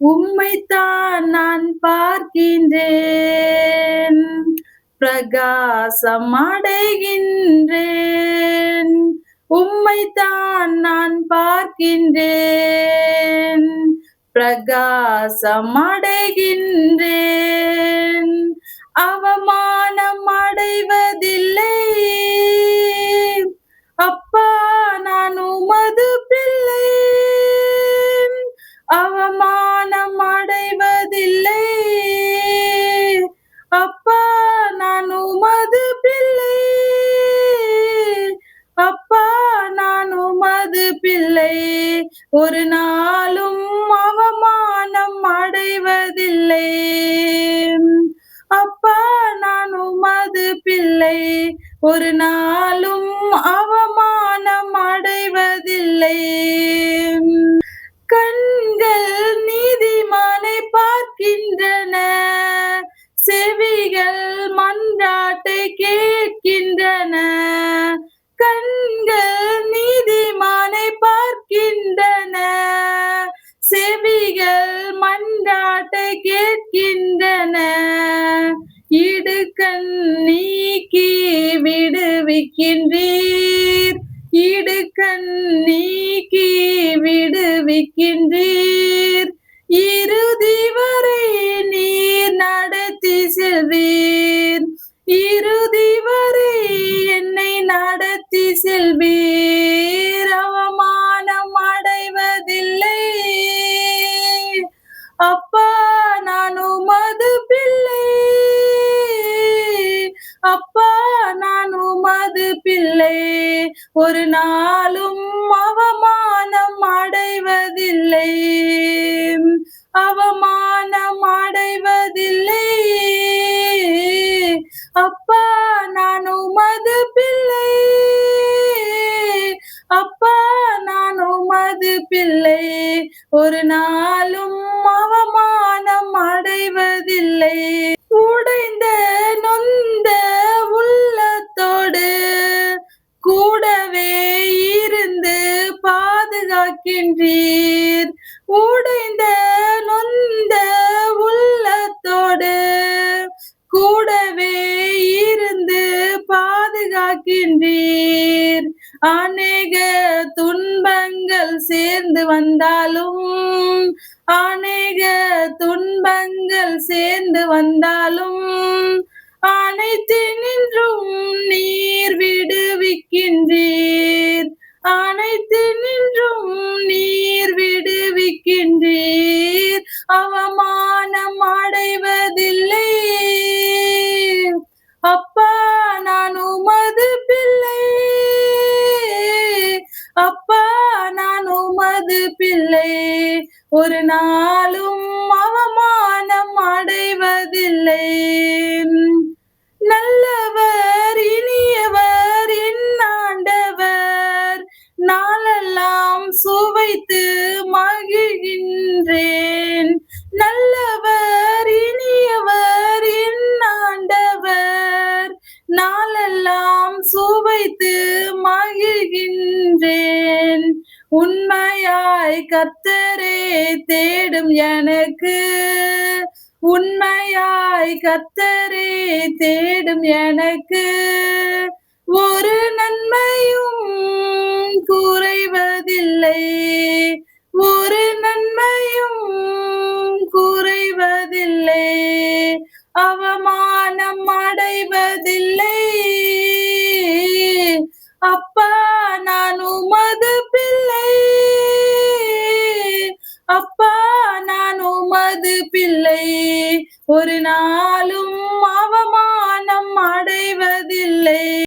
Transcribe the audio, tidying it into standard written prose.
உம்மைத்தான் நான் பார்க்கின்றேன். பிரகாசம் அடைகின்றேன். உம்மைத்தான் நான் பார்க்கின்றேன். பிரகாசம் அடைகின்றேன். அவமானம் அடைவதில்லை. அப்பா, நான் உமது பிள்ளை. அவமானம் அடைவதில்லை. அப்பா, நான் உமது பிள்ளை. அப்பா, நான் உமது பிள்ளை. ஒரு நாளும் அவமானம் அடைவதில்லை. அப்பா, நான் உமது பிள்ளை. ஒரு நாளும் அவமானம் அடைவதில்லை. கண்கள் நீதிமானை பார்க்கின்றன. செவிகள் மன்றாட்டை கேட்கின்றன. கண்கள் நீதிமானை பார்க்கின்றன. செவிகள் மன்றாட்டை கேட்கின்றன. இடுக்கண் நீக்கி விடுவிக்கின்றீர். இடுக்கண் நீக்கி விடுவிக்கின்றீர். இறுதி வரை நீர் நடத்தி செல்வீர். இறுதி வரை என்னை நடத்தி செல்வீர். அவமானம் அடைவதில்லை. அப்பா, நான் உமது பிள்ளை. அப்பா, நான் உமது பிள்ளை. ஒரு நாளும் அவமானம் அடைவதில்லை. அவமானம் அடைவதில்லை. அப்பா, நான் உமது பிள்ளை. அப்பா, நான் உமது பிள்ளை. ஒரு நாளும் அவமானம் அடைவதில்லை. உடைந்த நொந்த உள்ளத்தோடு கூடவே இருந்து பாதுகாக்கின்றீர். உடைந்த நொந்த உள்ளத்தோடு கூடவே இருந்து பாதுகாக்கின்றீர். அநேக துன்பங்கள் சேர்ந்து வந்தாலும், அநேக துன்பங்கள் சேர்ந்து வந்தாலும், அனைத்தினின்றும் நீர் விடுவிக்கின்றீர். அனைத்தினின்றும் நீர் விடுவிக்கின்றீர். அவமானம் அடைவதில்லை. அப்பா, நான் உமது பிள்ளை. அப்பா, நான் உமது பிள்ளை. ஒரு நாளும் அவமானம் அடைவதில்லை. நல்லவர், இனியவர் என் ஆண்டவர். நாளெல்லாம் சுவைத்து மகிழ்கின்றேன். நல்லவர், இனியவர் என் ஆண்டவர். நாளெல்லாம் சுவைத்து மகிழ்கின்றேன். உண்மையாய் கர்த்தரே தேடும் எனக்கு. உண்மையாய் கர்த்தரே தேடும் எனக்கு. ஒரு நன்மையும் குறைவதில்லை. ஒரு நன்மையும் குறைவதில்லை. அவமானம் அடைவதில்லை. அப்பா, நான் உமது பிள்ளை. அப்பா, நான் உமது பிள்ளை. ஒரு நாளும் அவமானம் அடைவதில்லை.